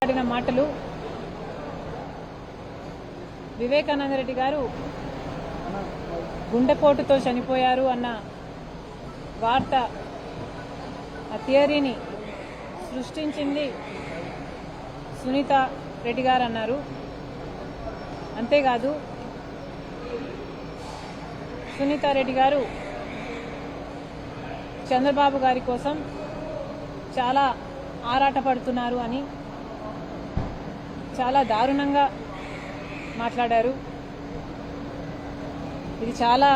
మాట్లాడిన మాటలు వివేకానంద రెడ్డి గారు గుండెపోటుతో చనిపోయారు అన్న వార్త ఆ థియరీని సృష్టించింది సునీత రెడ్డి గారు అన్నారు. అంతేకాదు సునీత రెడ్డి గారు చంద్రబాబు గారి కోసం చాలా ఆరాటపడుతున్నారు అని చాలా దారుణంగా మాట్లాడారు. ఇది చాలా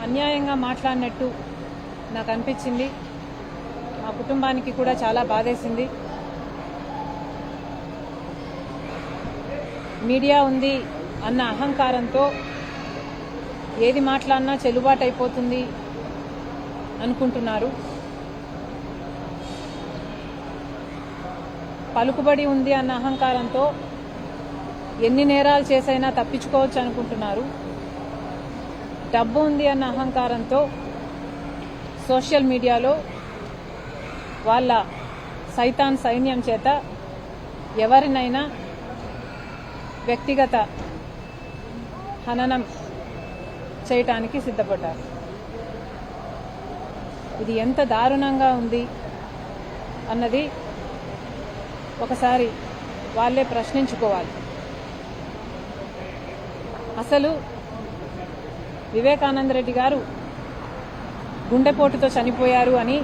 అన్యాయంగా మాట్లాడినట్టు నాకు అనిపించింది. మా కుటుంబానికి కూడా చాలా బాధేసింది. మీడియా ఉంది అన్న అహంకారంతో ఏది మాట్లాడినా చెల్లుబాటు అయిపోతుంది అనుకుంటున్నారు. పలుకుబడి ఉంది అన్న అహంకారంతో ఎన్ని నేరాలు చేసైనా తప్పించుకోవచ్చు అనుకుంటున్నారు. డబ్బు ఉంది అన్న అహంకారంతో సోషల్ మీడియాలో వాళ్ళ సైతాన్ సైన్యం చేత ఎవరినైనా వ్యక్తిగత హననం చేయటానికి సిద్ధపడ్డారు. ఇది ఎంత దారుణంగా ఉంది అన్నది ఒకసారి వాళ్ళే ప్రశ్నించుకోవాలి. అసలు వివేకానంద రెడ్డి గారు గుండెపోటుతో చనిపోయారు అని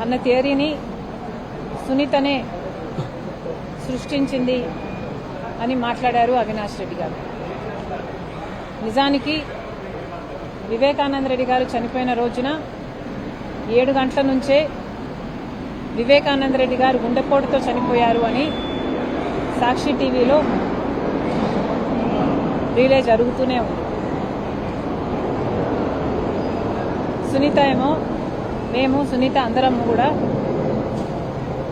అన్న థియరీని సునీతనే సృష్టించింది అని మాట్లాడారు అవినాష్ రెడ్డి గారు. నిజానికి వివేకానంద రెడ్డి గారు చనిపోయిన రోజున 7 గంటల నుంచే వివేకానంద రెడ్డి గారు గుండెపోటుతో చనిపోయారు అని సాక్షి టీవీలో రీలే జరుగుతూనే ఉంది. సునీత ఏమో మేము సునీత అందరం కూడా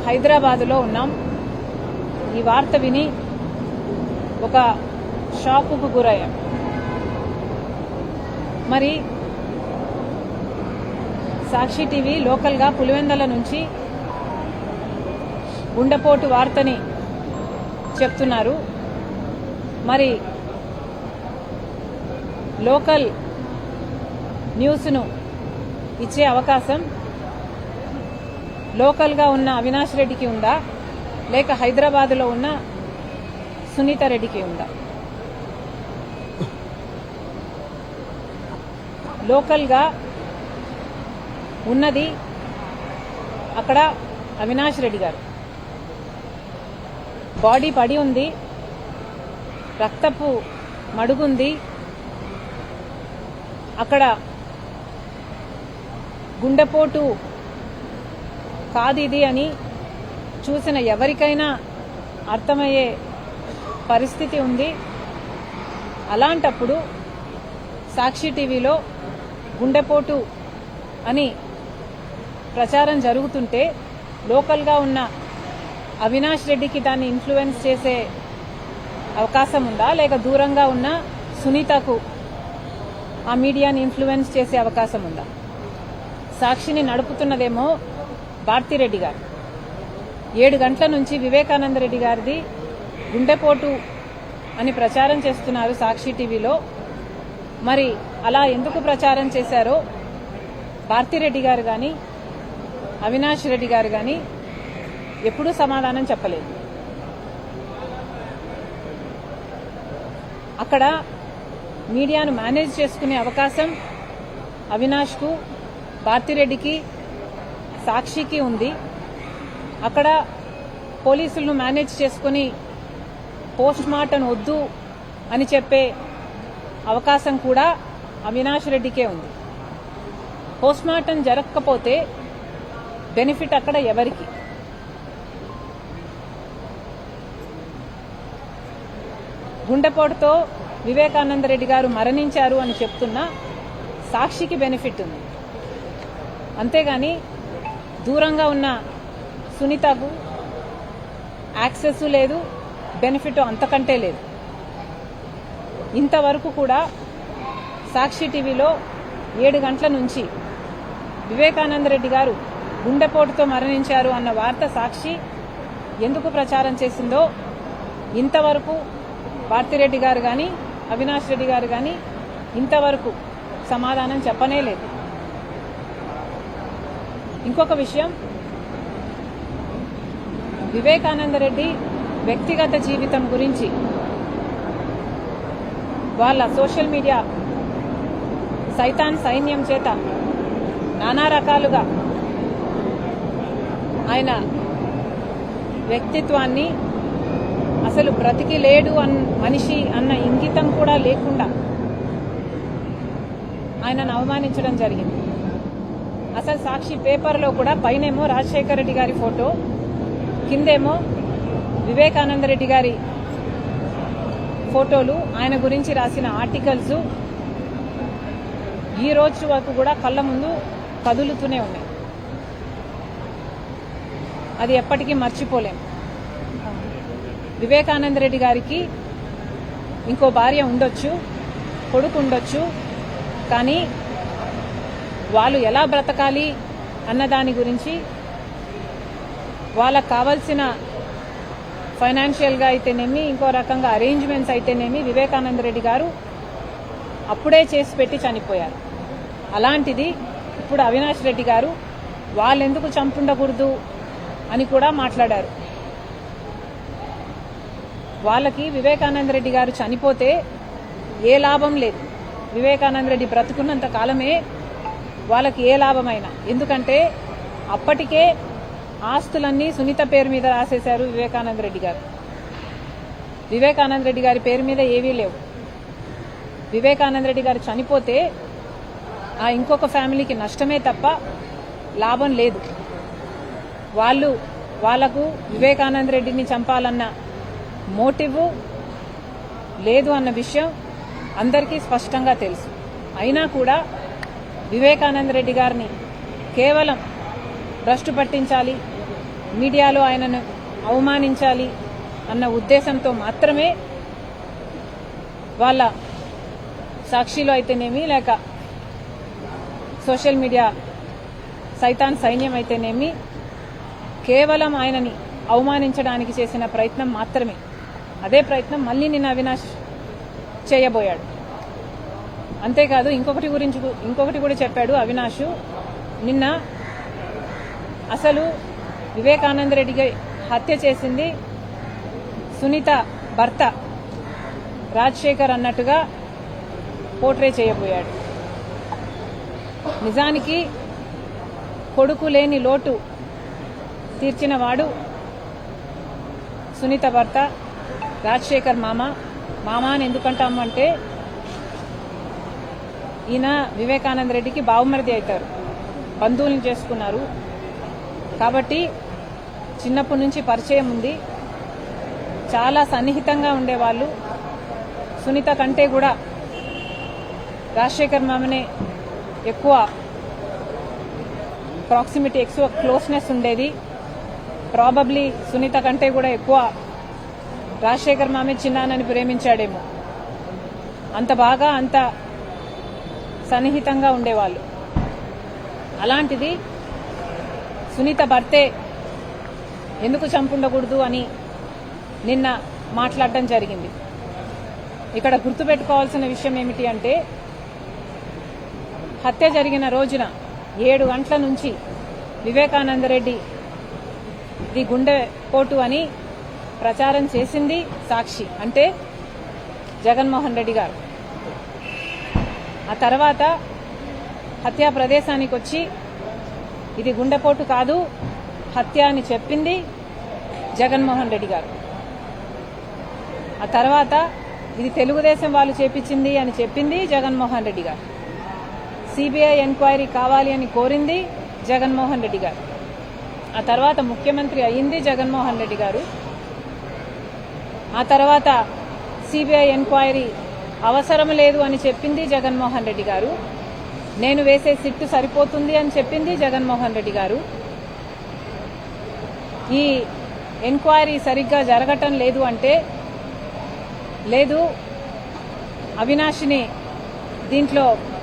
హైదరాబాదులో ఉన్నాం. ఈ వార్త విని ఒక షాకుకు గురయ్యాం. మరి సాక్షి టీవీ లోకల్గా పులివెందల నుంచి గుండెపోటు వార్తని చెప్తున్నారు. మరి లోకల్ న్యూస్ను ఇచ్చే అవకాశం లోకల్గా ఉన్న అవినాష్ రెడ్డికి ఉందా, లేక హైదరాబాద్లో ఉన్న సునీత రెడ్డికి ఉందా? లోకల్గా ఉన్నది అక్కడ అవినాష్ రెడ్డి గారు. బాడీ పడి ఉంది, రక్తపు మడుగుంది. అక్కడ గుండెపోటు కాదు ఇది అని చూసిన ఎవరికైనా అర్థమయ్యే పరిస్థితి ఉంది. అలాంటప్పుడు సాక్షి టీవీలో గుండెపోటు అని ప్రచారం జరుగుతుంటే లోకల్గా ఉన్న అవినాష్ రెడ్డికి దాన్ని ఇన్ఫ్లుయెన్స్ చేసే అవకాశం ఉందా, లేక దూరంగా ఉన్న సునీతకు ఆ మీడియాని ఇన్ఫ్లుయెన్స్ చేసే అవకాశం ఉందా? సాక్షిని నడుపుతున్నదేమో భారతిరెడ్డి గారు. 7 గంటల నుంచి వివేకానంద రెడ్డి గారిది గుండెపోటు అని ప్రచారం చేస్తున్నారు సాక్షి టీవీలో. మరి అలా ఎందుకు ప్రచారం చేశారో భారతిరెడ్డి గారు కానీ అవినాష్ రెడ్డి గారు కానీ ఎప్పుడూ సమాధానం చెప్పలేదు. అక్కడ మీడియాను మేనేజ్ చేసుకునే అవకాశం అవినాష్కు, భారతిరెడ్డికి, సాక్షికి ఉంది. అక్కడ పోలీసులను మేనేజ్ చేసుకుని పోస్ట్ మార్టం వద్దు అని చెప్పే అవకాశం కూడా అవినాష్ రెడ్డికే ఉంది. పోస్ట్ మార్టం జరగకపోతే బెనిఫిట్ అక్కడ ఎవరికి? గుండెపోటుతో వివేకానంద రెడ్డి గారు మరణించారు అని చెప్తున్నా సాక్షికి బెనిఫిట్ ఉంది. అంతేగాని దూరంగా ఉన్న సునీతకు యాక్సెస్ లేదు, బెనిఫిట్ అంతకంటే లేదు. ఇంతవరకు కూడా సాక్షి టీవీలో 7 గంటల నుంచి వివేకానంద రెడ్డి గారు గుండెపోటుతో మరణించారు అన్న వార్త సాక్షి ఎందుకు ప్రచారం చేసిందో ఇంతవరకు భారతిరెడ్డి గారు కానీ అవినాష్ రెడ్డి గారు కానీ ఇంతవరకు సమాధానం చెప్పనే లేదు. ఇంకొక విషయం, వివేకానంద రెడ్డి వ్యక్తిగత జీవితం గురించి వాళ్ళ సోషల్ మీడియా సైతాన్ సైన్యం చేత నానా రకాలుగా ఆయన వ్యక్తిత్వాన్ని అసలు బ్రతికి లేడు మనిషి అన్న ఇంగితం కూడా లేకుండా ఆయనను అవమానించడం జరిగింది. అసలు సాక్షి పేపర్లో కూడా పైనేమో రాజశేఖర రెడ్డి గారి ఫోటో, కిందేమో వివేకానంద రెడ్డి గారి ఫోటోలు, ఆయన గురించి రాసిన ఆర్టికల్స్ ఈ రోజు వరకు కూడా కళ్ళ ముందు కదులుతూనే ఉన్నాయి. అది ఎప్పటికీ మర్చిపోలేం. వివేకానంద రెడ్డి గారికి ఇంకో భార్య ఉండొచ్చు, కొడుకు ఉండొచ్చు, కానీ వాళ్ళు ఎలా బ్రతకాలి అన్నదాని గురించి, వాళ్ళకు కావాల్సిన ఫైనాన్షియల్గా అయితేనేమి, ఇంకో రకంగా అరేంజ్మెంట్స్ అయితేనేమి వివేకానంద రెడ్డి గారు అప్పుడే చేసి పెట్టి చనిపోయారు. అలాంటిది ఇప్పుడు అవినాష్ రెడ్డి గారు వాళ్ళెందుకు చంపుండకూడదు అని కూడా మాట్లాడారు. వాళ్ళకి వివేకానంద రెడ్డి గారు చనిపోతే ఏ లాభం లేదు. వివేకానంద రెడ్డి బ్రతుకున్నంత కాలమే వాళ్ళకి ఏ లాభమైనా. ఎందుకంటే అప్పటికే ఆస్తులన్నీ సునీత పేరు మీద రాసేశారు వివేకానంద రెడ్డి గారు. వివేకానంద రెడ్డి గారి పేరు మీద ఏవీ లేవు. వివేకానంద రెడ్డి గారు చనిపోతే ఆ ఇంకొక ఫ్యామిలీకి నష్టమే తప్ప లాభం లేదు. వాళ్లకు వివేకానంద రెడ్డిని చంపాలన్న మోటివ్ లేదు అన్న విషయం అందరికీ స్పష్టంగా తెలుసు. అయినా కూడా వివేకానంద రెడ్డి గారిని కేవలం భ్రష్టు పట్టించాలి, మీడియాలో ఆయనను అవమానించాలి అన్న ఉద్దేశంతో మాత్రమే వాళ్ళ సాక్షిలో అయితేనేమి, లేక సోషల్ మీడియా సైతాన్ సైన్యం అయితేనేమి, కేవలం ఆయనని అవమానించడానికి చేసిన ప్రయత్నం మాత్రమే. అదే ప్రయత్నం మళ్ళీ నిన్న అవినాష్ చేయబోయాడు. అంతేకాదు ఇంకొకటి కూడా చెప్పాడు అవినాష్. నిన్న అసలు వివేకానంద రెడ్డికి హత్య చేసింది సునీత భర్త రాజశేఖర్ అన్నట్టుగా పోర్ట్రే చేయబోయాడు. నిజానికి కొడుకు లేని లోటు తీర్చిన వాడు సునీత భర్త రాజశేఖర్ మామ అని ఎందుకంటామంటే ఈయన వివేకానంద రెడ్డికి బావుమరిది అవుతారు, బంధువులను చేసుకున్నారు కాబట్టి చిన్నప్పటి నుంచి పరిచయం ఉంది, చాలా సన్నిహితంగా ఉండేవాళ్ళు. సునీత కంటే కూడా రాజశేఖర్ మామనే ఎక్కువ ప్రాక్సిమిటీ, ఎక్కువ క్లోజ్నెస్ ఉండేది. ప్రాబబ్లీ సునీత కంటే కూడా ఎక్కువ రాజశేఖర్ మామే చిన్నానని ప్రేమించాడేమో. అంత బాగా అంత సన్నిహితంగా ఉండేవాళ్ళు. అలాంటిది సునీత భర్తే ఎందుకు చంపుండకూడదు అని నిన్న మాట్లాడడం జరిగింది. ఇక్కడ గుర్తుపెట్టుకోవాల్సిన విషయం ఏమిటి అంటే, హత్య జరిగిన రోజున 7 గంటల నుంచి వివేకానంద రెడ్డి ఇది గుండెపోటు అని ప్రచారం చేసింది సాక్షి, అంటే జగన్మోహన్ రెడ్డి గారు. ఆ తర్వాత హత్యా ప్రదేశానికి వచ్చి ఇది గుండెపోటు కాదు, హత్య అని చెప్పింది జగన్మోహన్ రెడ్డి గారు. ఆ తర్వాత ఇది తెలుగుదేశం వాళ్ళు చేపించింది అని చెప్పింది జగన్మోహన్ రెడ్డి గారు. సిబిఐ ఎంక్వైరీ కావాలి అని కోరింది జగన్మోహన్ రెడ్డి గారు. ఆ తర్వాత ముఖ్యమంత్రి అయ్యింది జగన్మోహన్ రెడ్డి గారు. ఆ తర్వాత సిబిఐ ఎంక్వైరీ అవసరం లేదు అని చెప్పింది జగన్మోహన్ రెడ్డి గారు. నేను వేసే సిట్టు సరిపోతుంది అని చెప్పింది జగన్మోహన్ రెడ్డి గారు. ఈ ఎంక్వైరీ సరిగ్గా జరగటం లేదు అంటే, లేదు అవినాష్ని దీంట్లో